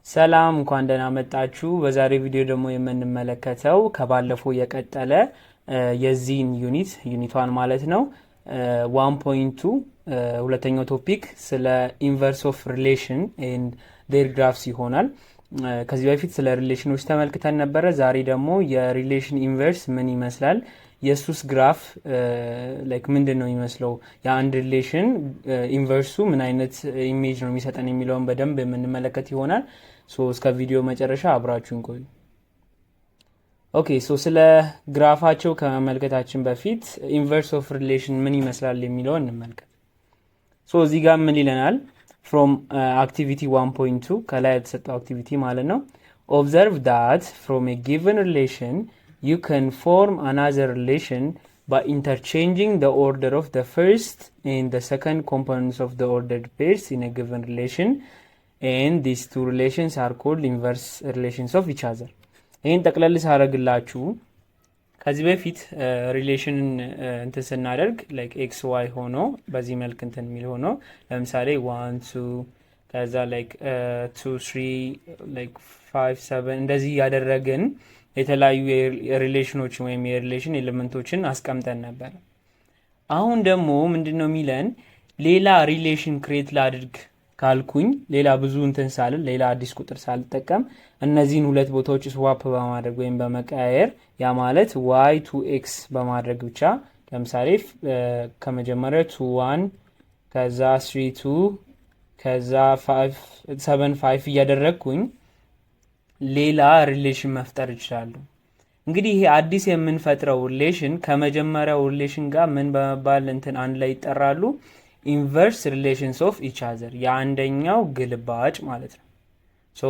ሰላም እንኳን ደህና መጣችሁ። በዛሬው ቪዲዮ ደግሞ የምንመለከተው ከባለፈው የቀጠለ የዚህን ዩኒቷን ማለት ነው 1.2 ሁለተኛው ቶፒክ ስለ ኢንቨርስ ኦፍ ሪሌሽን ኤንድ ዴር ግራፍስ ይሆናል። ከዚህ በፊት ስለ ሪሌሽኖች ተመልክተን ነበረ። ዛሬ ደግሞ የሪሌሽን ኢንቨርስ ምን ይመስላል፣ የሱስ ግራፍ ላይክ ምንድን ነው የሚመስለው፣ የአንድ ሪሌሽን ኢንቨርሱ ምን አይነት ኢሜጅ ነው የሚሰጠን የሚለውን በደንብ የምንመለከት ይሆናል። እስከ ቪዲዮ መጨረሻ አብራችሁን ቆዩ። ኦኬ ስለ ግራፋቸው ከመመልከታችን በፊት ኢንቨርስ ኦፍ ሪሌሽን ምን ይመስላል የሚለውን እንመልከት። እዚህ ጋር ምን ይለናል? ፍሮም አክቲቪቲ 1.2 ከላይ የተሰጠው አክቲቪቲ ማለት ነው። ኦብዘርቭ ዳት ፍሮም ኤ ጊቨን ሪሌሽን you can form another relation by interchanging the order of the first and the second components of the ordered pairs in a given relation, and these two relations are called inverse relations of each other. ይህን ጠቅለል ሳረግላችሁ ከዚህ በፊት ሪሌሽንን እንትን ስናደርግ ላይክ ኤክስ ዋይ ሆኖ በዚህ መልክ እንትን የሚል ሆኖ ለምሳሌ 1 2 ከዛ ላይክ 2 3 ላይክ 5 7 እንደዚህ ያደረግን የተለያዩ የሪሌሽኖች ወይም የሪሌሽን ኤሌመንቶችን አስቀምጠን ነበር። አሁን ደግሞ ምንድነው የሚለን ሌላ ሪሌሽን ክሬት ላድርግ ካልኩኝ ሌላ ብዙ እንትን ሳልል ሌላ አዲስ ቁጥር ሳልጠቀም እነዚህን ሁለት ቦታዎች ስዋፕ በማድረግ ወይም በመቀያየር ያ ማለት y to x በማድረግ ብቻ ለምሳሌ ከመጀመሪያ 2 1 ከዛ 3 2 ከዛ 5 7 5 እያደረግኩኝ ሌላ ሪሌሽን መፍጠር ይችላሉ። እንግዲህ ይሄ አዲስ የምንፈጥረው ሪሌሽን ከመጀመሪያው ሪሌሽን ጋር ምን በመባል እንትን አንድ ላይ ይጠራሉ? ኢንቨርስ ሪሌሽንስ ኦፍ ኢች አዘር፣ የአንደኛው ግልባጭ ማለት ነው።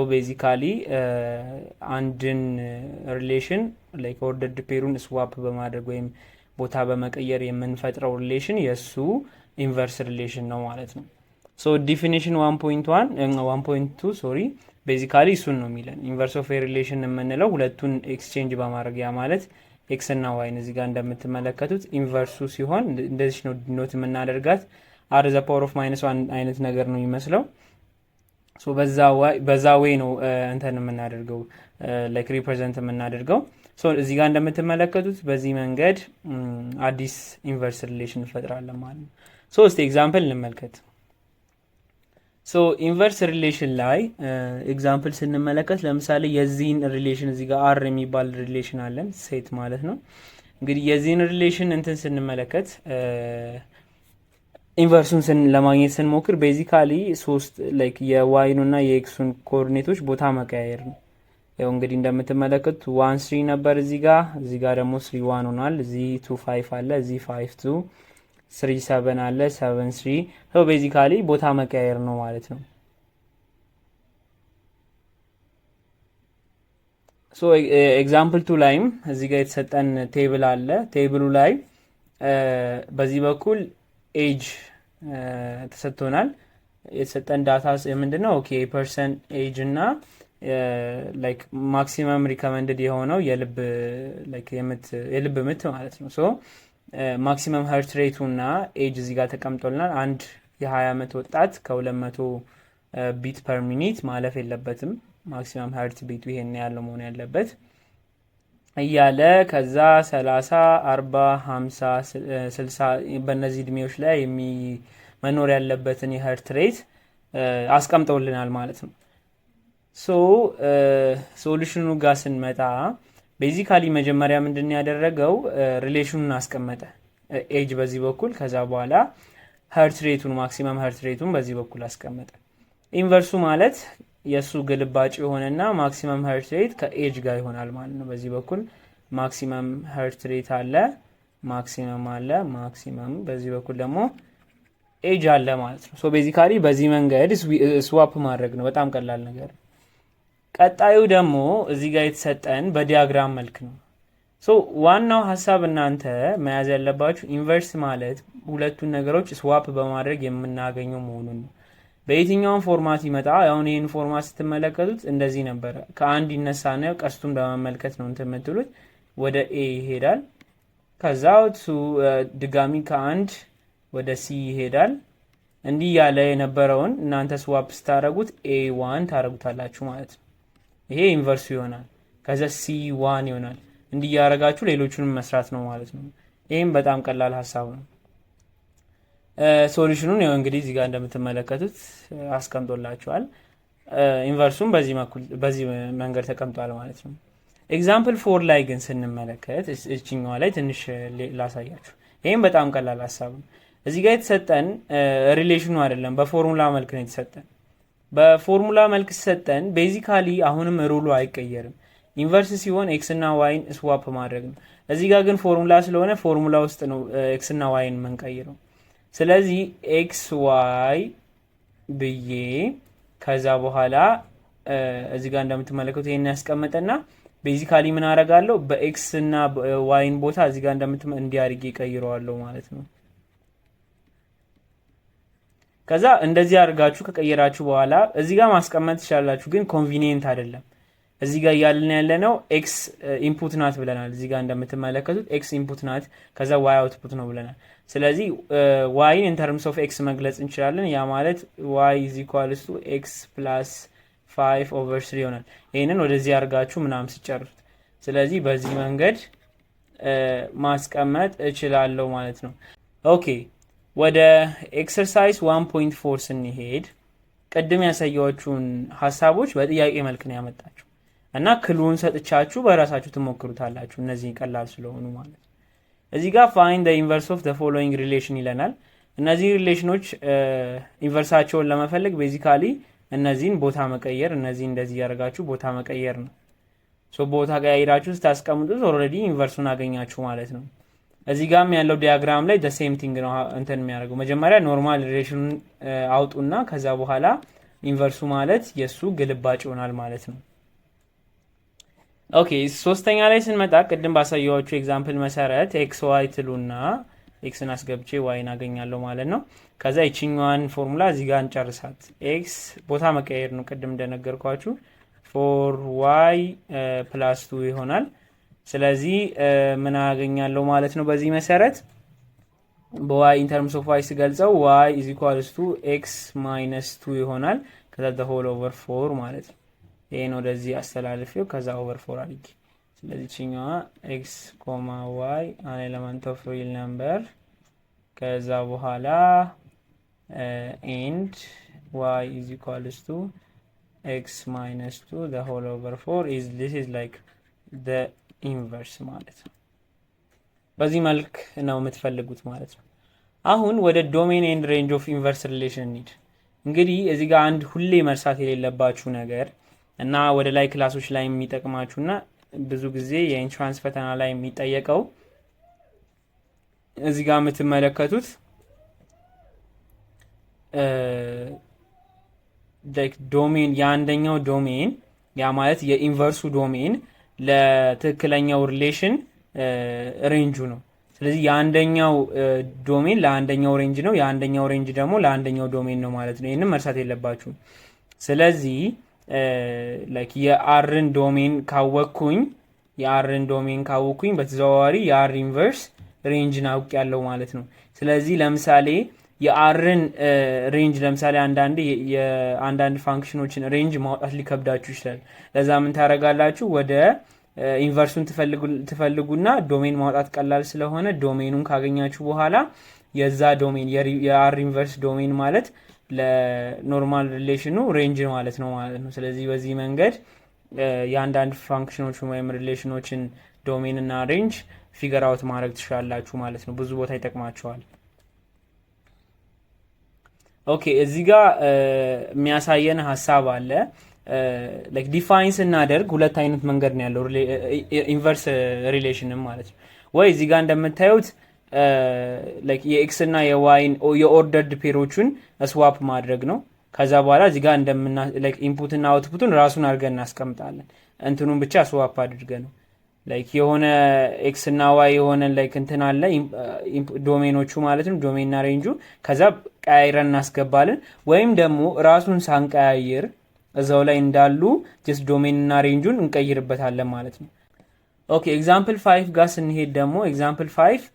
ቤዚካሊ አንድን ሪሌሽን ላይክ ኦርደርድ ፔሩን ስዋፕ በማድረግ ወይም ቦታ በመቀየር የምንፈጥረው ሪሌሽን የሱ ኢንቨርስ ሪሌሽን ነው ማለት ነው። ዲፊኒሽን 1.2 ሶሪ ቤዚካሊ እሱን ነው የሚለን። ኢንቨርስ ኦፍ ሪሌሽን የምንለው ሁለቱን ኤክስቼንጅ በማድረግ ያ ማለት ኤክስ እና ዋይን እዚህ ጋር እንደምትመለከቱት ኢንቨርሱ ሲሆን እንደዚህ ነው ዲኖት የምናደርጋት። አር ዘ ፓወር ኦፍ -1 አይነት ነገር ነው የሚመስለው። በዛ ዌይ ነው እንትን የምናደርገው ላይክ ሪፕሬዘንት የምናደርገው። እዚህ ጋር እንደምትመለከቱት በዚህ መንገድ አዲስ ኢንቨርስ ሪሌሽን እንፈጥራለን ማለት ነው። እስቲ ኤግዛምፕል እንመልከት። ኢንቨርስ ሪሌሽን ላይ ኤግዛምፕል ስንመለከት ለምሳሌ የዚህን ሪሌሽን እዚህ ጋር አር የሚባል ሪሌሽን አለን ሴት ማለት ነው። እንግዲህ የዚህን ሪሌሽን እንትን ስንመለከት ኢንቨርሱን ለማግኘት ስንሞክር ቤዚካሊ ሶስት ላይክ የዋይኑ እና የኤክሱን ኮኦርዲኔቶች ቦታ መቀያየር ነው። ያው እንግዲህ እንደምትመለከቱት 1 3 ነበር እዚህ ጋር ደግሞ 3 1 ሆኗል። እዚህ 2 5 አለ፣ እዚህ 5 2 3 7 አለ፣ 7 3 ቤዚካሊ ቦታ መቀያየር ነው ማለት ነው። ኤግዛምፕል 2 ላይም እዚህ ጋር የተሰጠን ቴብል አለ። ቴብሉ ላይ በዚህ በኩል ኤጅ ተሰጥቶናል። የተሰጠን ዳታ ምንድነው? ኦኬ ፐርሰን ኤጅ እና ላይክ ማክሲመም ሪከመንድድ የሆነው የልብ ምት ማለት ነው። ማክሲመም ሀርት ሬቱ እና ኤጅ እዚህ ጋር ተቀምጦልናል። አንድ የ20 ዓመት ወጣት ከ200 ቢት ፐር ሚኒት ማለፍ የለበትም። ማክሲመም ሀርት ቢቱ ይሄን ያለው መሆን ያለበት እያለ ከዛ 30 40 50 60 በእነዚህ እድሜዎች ላይ መኖር ያለበትን የሀርት ሬት አስቀምጠውልናል ማለት ነው። ሶሉሽኑ ጋር ስንመጣ ቤዚካሊ መጀመሪያ ምንድን ያደረገው ሪሌሽኑን አስቀመጠ። ኤጅ በዚህ በኩል ከዛ በኋላ ሀርት ሬቱን ማክሲመም ሀርት ሬቱን በዚህ በኩል አስቀመጠ። ኢንቨርሱ ማለት የሱ ግልባጭ የሆነና ማክሲመም ሀርት ሬት ከኤጅ ጋር ይሆናል ማለት ነው። በዚህ በኩል ማክሲመም ሀርት ሬት አለ፣ ማክሲመም አለ፣ ማክሲመም በዚህ በኩል ደግሞ ኤጅ አለ ማለት ነው። ቤዚካሊ በዚህ መንገድ ስዋፕ ማድረግ ነው። በጣም ቀላል ነገር። ቀጣዩ ደግሞ እዚህ ጋር የተሰጠን በዲያግራም መልክ ነው። ዋናው ሀሳብ እናንተ መያዝ ያለባችሁ ኢንቨርስ ማለት ሁለቱን ነገሮች ስዋፕ በማድረግ የምናገኘው መሆኑን ነው። በየትኛውም ፎርማት ይመጣ። አሁን ይህን ፎርማት ስትመለከቱት እንደዚህ ነበረ። ከአንድ ይነሳና ቀስቱን በመመልከት ነው እንትን የምትሉት ወደ ኤ ይሄዳል። ከዛው ድጋሚ ከአንድ ወደ ሲ ይሄዳል። እንዲህ ያለ የነበረውን እናንተ ስዋፕ ስታደርጉት a1 ታደርጉታላችሁ ማለት ነው። ይሄ ኢንቨርሱ ይሆናል። ከዛ c1 ይሆናል። እንዲህ ያደረጋችሁ ሌሎቹንም መስራት ነው ማለት ነው። ይሄም በጣም ቀላል ሀሳብ ነው። ሶሉሽኑን ያው እንግዲህ እዚህ ጋር እንደምትመለከቱት አስቀምጦላችኋል። ኢንቨርሱም በዚህ መንገድ ተቀምጧል ማለት ነው። ኤግዛምፕል 4 ላይ ግን ስንመለከት እችኛዋ ላይ ትንሽ ላሳያችሁ። ይህም በጣም ቀላል ሀሳብ ነው። እዚህ ጋር የተሰጠን ሪሌሽኑ አይደለም፣ በፎርሙላ መልክ ነው የተሰጠን። በፎርሙላ መልክ ሲሰጠን ቤዚካሊ አሁንም ሩሉ አይቀየርም። ኢንቨርስ ሲሆን ኤክስ እና ዋይን ስዋፕ ማድረግ ነው። እዚህ ጋር ግን ፎርሙላ ስለሆነ ፎርሙላ ውስጥ ነው ኤክስ እና ዋይን የምንቀይረው። ስለዚህ ኤክስ ዋይ ብዬ ከዛ በኋላ እዚህ ጋር እንደምትመለከቱ ይሄን ያስቀመጠና ቤዚካሊ ምን አደርጋለሁ በኤክስ እና ዋይን ቦታ እዚህ ጋር እንዲያርጌ ቀይረዋለሁ ማለት ነው። ከዛ እንደዚህ አድርጋችሁ ከቀየራችሁ በኋላ እዚህ ጋር ማስቀመጥ ትችላላችሁ፣ ግን ኮንቪኒየንት አይደለም። እዚህ ጋር ያለን ያለነው ኤክስ ኢንፑት ናት ብለናል። እዚህ ጋር እንደምትመለከቱት ኤክስ ኢንፑት ናት፣ ከዛ ዋይ አውትፑት ነው ብለናል። ስለዚህ ዋይን ኢን ተርምስ ኦፍ ኤክስ መግለጽ እንችላለን። ያ ማለት ዋይ ኢዝ ኢኳልስ ቱ ኤክስ ፕላስ 5/3 ይሆናል። ይህንን ወደዚህ አድርጋችሁ ምናምን ሲጨርሱት፣ ስለዚህ በዚህ መንገድ ማስቀመጥ እችላለሁ ማለት ነው። ኦኬ ወደ ኤክሰርሳይዝ 1.4 ስንሄድ ቅድም ያሳያችሁን ሀሳቦች በጥያቄ መልክ ነው ያመጣችሁ እና ክሉን ሰጥቻችሁ በራሳችሁ ትሞክሩታላችሁ። እነዚህ ቀላል ስለሆኑ ማለት ነው። እዚህ ጋር ፋይንድ ዘ ኢንቨርስ ኦፍ ዘ ፎሎዊንግ ሪሌሽን ይለናል። እነዚህ ሪሌሽኖች ኢንቨርሳቸውን ለመፈለግ ቤዚካሊ እነዚህን ቦታ መቀየር፣ እነዚህ እንደዚህ ያደርጋችሁ ቦታ መቀየር ነው። ሶ ቦታ ቀያይራችሁ ስታስቀምጡት ኦልሬዲ ኢንቨርሱን አገኛችሁ ማለት ነው። እዚህ ጋርም ያለው ዲያግራም ላይ the same thing ነው እንትን የሚያደርገው። መጀመሪያ ኖርማል ሪሌሽኑን አውጡና ከዛ በኋላ ኢንቨርሱ ማለት የሱ ግልባጭ ይሆናል ማለት ነው። ኦኬ ሶስተኛ ላይ ስንመጣ ቅድም ባሳየኋችሁ ኤግዛምፕል መሰረት ኤክስ ዋይ ትሉና ኤክስን አስገብቼ ዋይን አገኛለሁ ማለት ነው። ከዛ ይችኛዋን ፎርሙላ እዚህ ጋር እንጨርሳት። ኤክስ ቦታ መቀየር ነው ቅድም እንደነገርኳችሁ። ፎር ዋይ ፕላስ 2 ይሆናል። ስለዚህ ምን አገኛለሁ ማለት ነው። በዚህ መሰረት በዋይ ኢን ተርምስ ኦፍ ዋይ ሲገልጸው ዋይ ኢዝ ኢኳልስ ቱ ኤክስ ማይነስ 2 ይሆናል። ከዛ ዘ ሆል ኦቨር 4 ማለት ነው። ይሄን ወደዚህ አስተላልፌው ከዛ ኦቨር 4 አድርጌ ስለዚህ ቺኛዋ ኤክስ ኮማ ዋይ አን ኤሌመንት ኦፍ ሪል ነምበር ከዛ በኋላ ኤንድ ዋይ ኢዝ ኢኳልስ ቱ ኤክስ ማይነስ 2 ዘ ሆል ኦቨር 4 ኢዝ ዲስ ኢዝ ላይክ ዘ ኢንቨርስ ማለት ነው። በዚህ መልክ ነው የምትፈልጉት ማለት ነው። አሁን ወደ ዶሜን ኤንድ ሬንጅ ኦፍ ኢንቨርስ ሪሌሽን እንሂድ። እንግዲህ እዚህ ጋር አንድ ሁሌ መርሳት የሌለባችሁ ነገር እና ወደ ላይ ክላሶች ላይ የሚጠቅማችሁና ብዙ ጊዜ የኢንትራንስ ፈተና ላይ የሚጠየቀው እዚህ ጋር የምትመለከቱት ዶሜን የአንደኛው ዶሜን ያ ማለት የኢንቨርሱ ዶሜን ለትክክለኛው ሪሌሽን ሬንጁ ነው። ስለዚህ የአንደኛው ዶሜን ለአንደኛው ሬንጅ ነው፣ የአንደኛው ሬንጅ ደግሞ ለአንደኛው ዶሜን ነው ማለት ነው። ይህንም መርሳት የለባችሁም። ስለዚህ ላይክ የአርን ዶሜን ካወቅኩኝ በተዘዋዋሪ የአር ኢንቨርስ ሬንጅን አውቅ ያለው ማለት ነው። ስለዚህ ለምሳሌ የአርን ሬንጅ ለምሳሌ አንዳንድ ፋንክሽኖችን ሬንጅ ማውጣት ሊከብዳችሁ ይችላል። ለዛ ምን ታደርጋላችሁ? ወደ ኢንቨርሱን ትፈልጉና ዶሜን ማውጣት ቀላል ስለሆነ ዶሜኑን ካገኛችሁ በኋላ የዛ ዶሜን የአር ኢንቨርስ ዶሜን ማለት ለኖርማል ሪሌሽኑ ሬንጅ ማለት ነው። ስለዚህ በዚህ መንገድ የአንዳንድ ፋንክሽኖችን ወይም ሪሌሽኖችን ዶሜን እና ሬንጅ ፊገር አውት ማድረግ ትችላላችሁ ማለት ነው። ብዙ ቦታ ይጠቅማቸዋል። ኦኬ እዚህ ጋር የሚያሳየን ሀሳብ አለ። ላይክ ዲፋይን ስናደርግ ሁለት አይነት መንገድ ነው ያለው ኢንቨርስ ሪሌሽንም ማለት ነው። ወይ እዚህ ጋር እንደምታዩት ላይክ የኤክስ እና የዋይን የኦርደርድ ፔሮቹን ስዋፕ ማድረግ ነው። ከዛ በኋላ እዚህ ጋር ላይክ ኢንፑት እና አውትፑቱን ራሱን አድርገን እናስቀምጣለን። እንትኑን ብቻ ስዋፕ አድርገ ነው ላይክ የሆነ ኤክስ እና ዋይ የሆነ ላይክ እንትን አለ ዶሜኖቹ ማለት ነው፣ ዶሜን እና ሬንጁ። ከዛ ቀያይረን እናስገባለን። ወይም ደግሞ ራሱን ሳንቀያይር እዛው ላይ እንዳሉ ጀስት ዶሜን እና ሬንጁን እንቀይርበታለን ማለት ነው። ኦኬ ኤግዛምፕል 5 ጋር ስንሄድ ደግሞ ኤግዛምፕል 5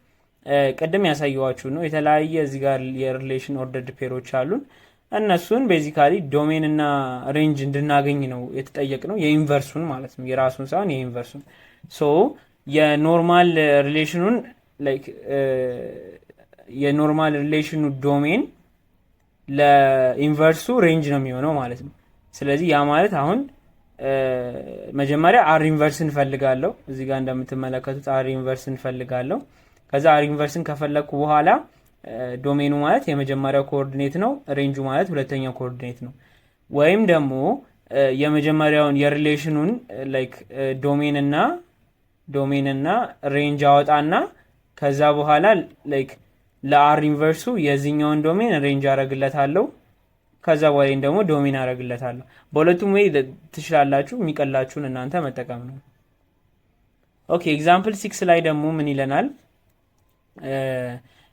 ቅድም ያሳየዋችሁ ነው። የተለያየ እዚህ ጋር የሪሌሽን ኦርደርድ ፔሮች አሉን። እነሱን ቤዚካሊ ዶሜን እና ሬንጅ እንድናገኝ ነው የተጠየቅ ነው። የኢንቨርሱን ማለት ነው፣ የራሱን ሳይሆን የኢንቨርሱን። ሶ የኖርማል ሪሌሽኑን ላይክ የኖርማል ሪሌሽኑ ዶሜን ለኢንቨርሱ ሬንጅ ነው የሚሆነው ማለት ነው። ስለዚህ ያ ማለት አሁን መጀመሪያ አር ኢንቨርስ እንፈልጋለሁ። እዚህ ጋር እንደምትመለከቱት አር ኢንቨርስ እንፈልጋለሁ። ከዛ አር ኢንቨርስን ከፈለግኩ በኋላ ዶሜኑ ማለት የመጀመሪያው ኮኦርዲኔት ነው፣ ሬንጁ ማለት ሁለተኛው ኮኦርዲኔት ነው። ወይም ደግሞ የመጀመሪያውን የሪሌሽኑን ላይክ ዶሜን እና ሬንጅ አወጣና ከዛ በኋላ ላይክ ለአር ኢንቨርሱ የዚህኛውን ዶሜን ሬንጅ አረግለታለሁ፣ ከዛ በኋላ ደግሞ ዶሜን አረግለታለሁ። በሁለቱም ወይ ትችላላችሁ፣ የሚቀላችሁን እናንተ መጠቀም ነው። ኦኬ ኤግዛምፕል 6 ላይ ደግሞ ምን ይለናል?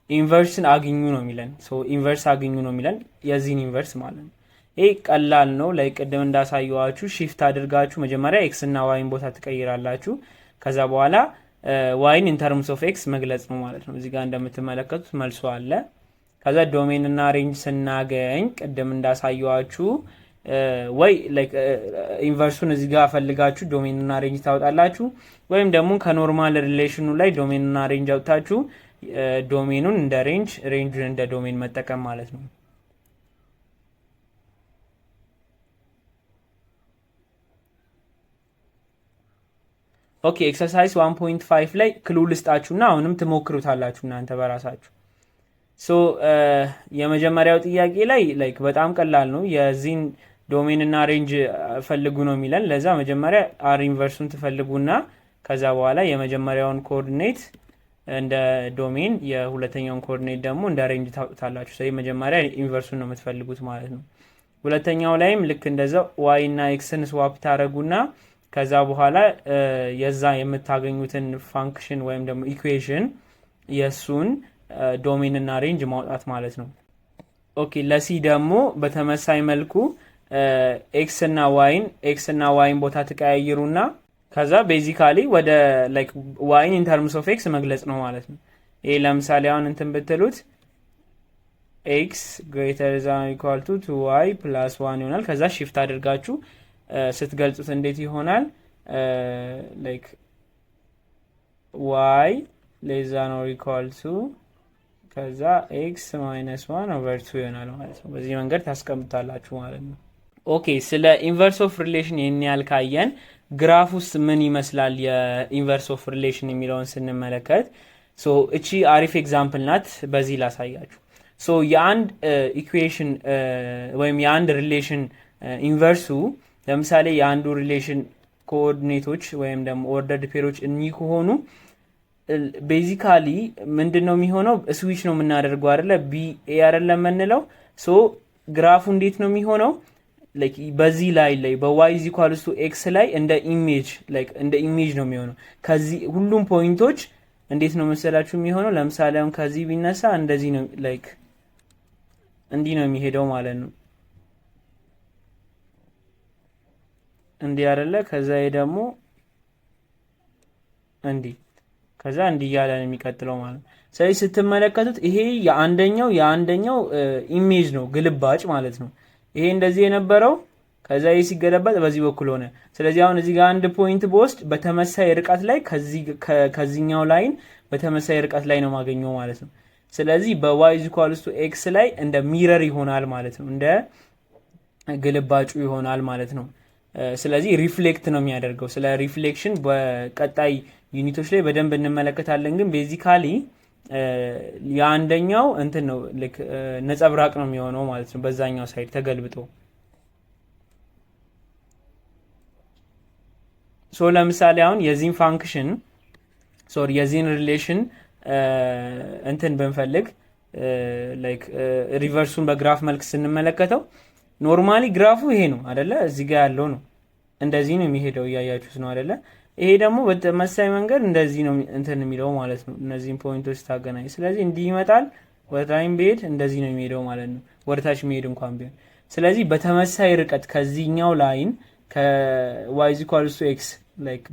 ኢንቨርስን አግኙ ነው የሚለን። ኢንቨርስ አግኙ ነው የሚለን የዚህን ኢንቨርስ ማለት ነው። ይሄ ቀላል ነው። ላይ ቅድም እንዳሳየዋችሁ ሺፍት አድርጋችሁ መጀመሪያ ኤክስ እና ዋይን ቦታ ትቀይራላችሁ። ከዛ በኋላ ዋይን ኢን ተርምስ ኦፍ ኤክስ መግለጽ ነው ማለት ነው። እዚህ ጋር እንደምትመለከቱት መልሶ አለ። ከዛ ዶሜን እና ሬንጅ ስናገኝ ቅድም እንዳሳየዋችሁ ወይ ላይክ ኢንቨርሱን እዚህ ጋር ፈልጋችሁ ዶሜን እና ሬንጅ ታወጣላችሁ፣ ወይም ደግሞ ከኖርማል ሪሌሽኑ ላይ ዶሜን እና ሬንጅ አውጥታችሁ ዶሜኑን እንደ ሬንጅ ሬንጁን እንደ ዶሜን መጠቀም ማለት ነው። ኦኬ ኤክሰርሳይዝ 1.5 ላይ ክሉ ልስጣችሁና አሁንም ትሞክሩታላችሁ እናንተ በራሳችሁ። የመጀመሪያው ጥያቄ ላይ ላይክ በጣም ቀላል ነው። የዚህን ዶሜን እና ሬንጅ ፈልጉ ነው የሚለን። ለዛ መጀመሪያ አር ኢንቨርሱን ትፈልጉና ከዛ በኋላ የመጀመሪያውን ኮኦርዲኔት እንደ ዶሜን የሁለተኛውን ኮኦርዲኔት ደግሞ እንደ ሬንጅ ታውጣላችሁ። ስለዚህ መጀመሪያ ኢንቨርሱን ነው የምትፈልጉት ማለት ነው። ሁለተኛው ላይም ልክ እንደዛው ዋይ እና ኤክስን ስዋፕ ታደረጉና ከዛ በኋላ የዛ የምታገኙትን ፋንክሽን ወይም ደግሞ ኢኩዌሽን የሱን ዶሜን እና ሬንጅ ማውጣት ማለት ነው። ኦኬ ለሲ ደግሞ በተመሳይ መልኩ ኤክስ እና ዋይን ቦታ ተቀያይሩና ከዛ ቤዚካሊ ወደ ላይክ ዋይን ኢን ተርምስ ኦፍ ኤክስ መግለጽ ነው ማለት ነው። ይሄ ለምሳሌ አሁን እንትን ብትሉት ኤክስ ግሬተር ዛን ኢኳል ቱ 2y + 1 ይሆናል። ከዛ ሺፍት አድርጋችሁ ስትገልጹት እንዴት ይሆናል? ላይክ y ሌስ ዛን ኦር ኢኳል ቱ ከዛ ኤክስ ማይነስ 1/2 ይሆናል ማለት ነው። በዚህ መንገድ ታስቀምጣላችሁ ማለት ነው። ኦኬ ስለ ኢንቨርስ ኦፍ ሪሌሽን ይህን ያህል ካየን ግራፍ ውስጥ ምን ይመስላል የኢንቨርስ ኦፍ ሪሌሽን የሚለውን ስንመለከት እቺ አሪፍ ኤግዛምፕል ናት። በዚህ ላሳያችሁ። የአንድ ኢኩዌሽን ወይም የአንድ ሪሌሽን ኢንቨርሱ ለምሳሌ የአንዱ ሪሌሽን ኮኦርዲኔቶች ወይም ደግሞ ኦርደርድ ፔሮች እኚህ ከሆኑ ቤዚካሊ ምንድን ነው የሚሆነው? ስዊች ነው የምናደርገው አይደለ? ቢ ኤ አይደለ የምንለው። ግራፉ እንዴት ነው የሚሆነው? በዚህ ላይ በዋይ ኢዝ ኢኳልስ ቱ ኤክስ ላይ እንደ ኢሜጅ ነው የሚሆነው። ከዚህ ሁሉም ፖይንቶች እንዴት ነው መሰላችሁ የሚሆነው? ለምሳሌ አሁን ከዚህ ቢነሳ እንደዚህ ነው እንዲህ ነው የሚሄደው ማለት ነው። እንዲህ አይደለ? ከዛ ደግሞ እንዲህ ከዛ እንዲህ እያለ ነው የሚቀጥለው ማለት ነው። ስለዚህ ስትመለከቱት ይሄ የአንደኛው ኢሜጅ ነው፣ ግልባጭ ማለት ነው። ይሄ እንደዚህ የነበረው ከዛ ይሄ ሲገለበጥ በዚህ በኩል ሆነ። ስለዚህ አሁን እዚህ ጋር አንድ ፖይንት በወስድ በተመሳይ ርቀት ላይ ከዚህኛው ላይን በተመሳይ ርቀት ላይ ነው ማገኘው ማለት ነው። ስለዚህ በy ኢኳልስ ቱ ኤክስ ላይ እንደ ሚረር ይሆናል ማለት ነው፣ እንደ ግልባጩ ይሆናል ማለት ነው። ስለዚህ ሪፍሌክት ነው የሚያደርገው። ስለ ሪፍሌክሽን በቀጣይ ዩኒቶች ላይ በደንብ እንመለከታለን። ግን ቤዚካሊ የአንደኛው እንትን ነው ልክ ነጸብራቅ ነው የሚሆነው ማለት ነው፣ በዛኛው ሳይድ ተገልብጦ። ለምሳሌ አሁን የዚህን ፋንክሽን የዚህን ሪሌሽን እንትን ብንፈልግ ሪቨርሱን በግራፍ መልክ ስንመለከተው ኖርማሊ ግራፉ ይሄ ነው አይደለ? እዚህ ጋር ያለው ነው፣ እንደዚህ ነው የሚሄደው፣ እያያችሁት ነው አይደለ? ይሄ ደግሞ በተመሳሳይ መንገድ እንደዚህ ነው እንትን የሚለው ማለት ነው፣ እነዚህን ፖይንቶች ታገናኝ። ስለዚህ እንዲህ ይመጣል፣ ወደታችም ቢሄድ እንደዚህ ነው የሚሄደው ማለት ነው፣ ወደታች የሚሄድ እንኳን ቢሆን። ስለዚህ በተመሳሳይ ርቀት ከዚህኛው ላይን ከy ኢኳልስ ቱ ኤክስ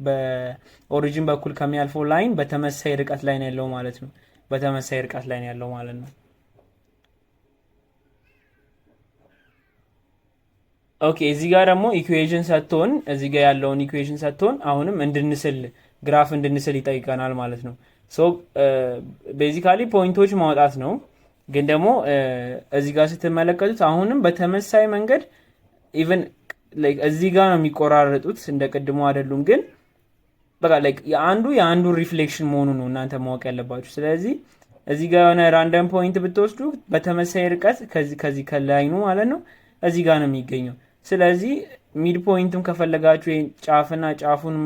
በኦሪጂን በኩል ከሚያልፈው ላይን በተመሳሳይ ርቀት ላይ ነው ያለው ማለት ነው። በተመሳሳይ ርቀት ላይ ነው ያለው ማለት ነው። ኦኬ እዚህ ጋር ደግሞ ኢኩዌሽን ሰጥቶን እዚህ ጋር ያለውን ኢኩዌሽን ሰጥቶን አሁንም እንድንስል ግራፍ እንድንስል ይጠይቀናል ማለት ነው። ሶ ቤዚካሊ ፖይንቶች ማውጣት ነው። ግን ደግሞ እዚህ ጋር ስትመለከቱት አሁንም በተመሳሳይ መንገድ ኢቭን ላይክ እዚህ ጋር ነው የሚቆራረጡት፣ እንደ ቅድሞ አይደሉም። ግን በቃ ላይክ የአንዱ ሪፍሌክሽን መሆኑ ነው እናንተ ማወቅ ያለባችሁ። ስለዚህ እዚህ ጋር የሆነ ራንደም ፖይንት ብትወስዱ በተመሳሳይ ርቀት ከዚህ ከላይኑ ማለት ነው እዚህ ጋር ነው የሚገኘው። ስለዚህ ሚድ ፖይንትም ከፈለጋችሁ ጫፍና ጫፉን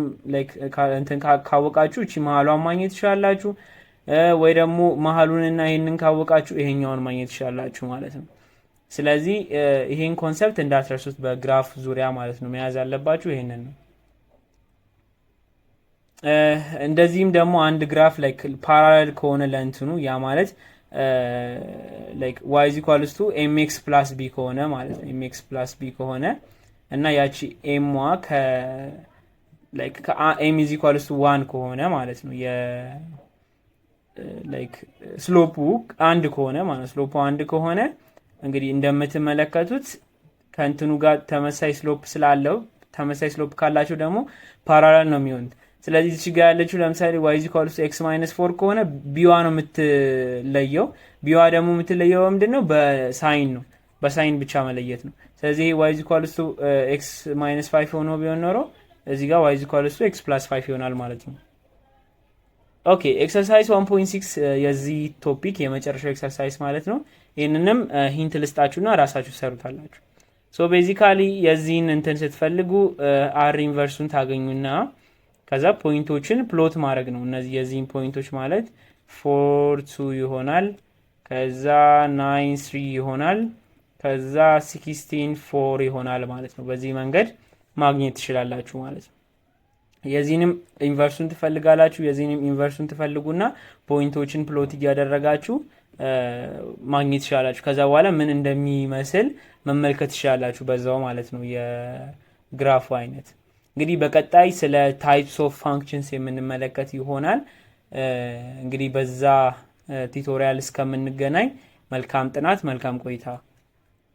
እንትን ካወቃችሁ እቺ መሀሏን ማግኘት ትችላላችሁ፣ ወይ ደግሞ መሀሉንና ይሄንን ካወቃችሁ ይሄኛውን ማግኘት ትችላላችሁ ማለት ነው። ስለዚህ ይሄን ኮንሰፕት እንዳትረሱት በግራፍ ዙሪያ ማለት ነው። መያዝ ያለባችሁ ይሄንን ነው። እንደዚህም ደግሞ አንድ ግራፍ ላይክ ፓራሌል ከሆነ ለእንትኑ ያ ማለት ላይክ y = mx + b ከሆነ ማለት ነው mx + b ከሆነ እና ያቺ m ላይክ m = 1 ከሆነ ማለት ነው ላይክ ስሎፑ አንድ ከሆነ ማለት ስሎፑ አንድ ከሆነ እንግዲህ እንደምትመለከቱት ከእንትኑ ጋር ተመሳሳይ ስሎፕ ስላለው ተመሳሳይ ስሎፕ ካላቸው ደግሞ ፓራሌል ነው የሚሆኑት። ስለዚህ እዚህ ጋር ያለችው ለምሳሌ y = x - 4 ከሆነ ቢዋ ነው የምትለየው። ቢዋ ደግሞ የምትለየው ምንድነው? በሳይን ነው። በሳይን ብቻ መለየት ነው። ስለዚህ y = x - 5 ሆኖ ቢሆን ኖሮ እዚህ ጋር y = x + 5 ይሆናል ማለት ነው። ኦኬ ኤክሰርሳይዝ 1.6 የዚህ ቶፒክ የመጨረሻው ኤክሰርሳይዝ ማለት ነው። ይሄንንም ሂንት ልስጣችሁና ራሳችሁ ሰሩታላችሁ። ሶ ቤዚካሊ የዚህን እንትን ስትፈልጉ r ኢንቨርሱን ታገኙና ከዛ ፖይንቶችን ፕሎት ማድረግ ነው። እነዚህ የዚህን ፖይንቶች ማለት 4 2 ይሆናል፣ ከዛ 9 3 ይሆናል፣ ከዛ 16 4 ይሆናል ማለት ነው። በዚህ መንገድ ማግኘት ትችላላችሁ ማለት ነው። የዚህንም ኢንቨርሱን ትፈልጋላችሁ። የዚህንም ኢንቨርሱን ትፈልጉና ፖይንቶችን ፕሎት እያደረጋችሁ ማግኘት ትችላላችሁ። ከዛ በኋላ ምን እንደሚመስል መመልከት ትችላላችሁ በዛው ማለት ነው የግራፉ አይነት። እንግዲህ በቀጣይ ስለ ታይፕስ ኦፍ ፋንክሽንስ የምንመለከት ይሆናል። እንግዲህ በዛ ቱቶሪያል እስከምንገናኝ መልካም ጥናት፣ መልካም ቆይታ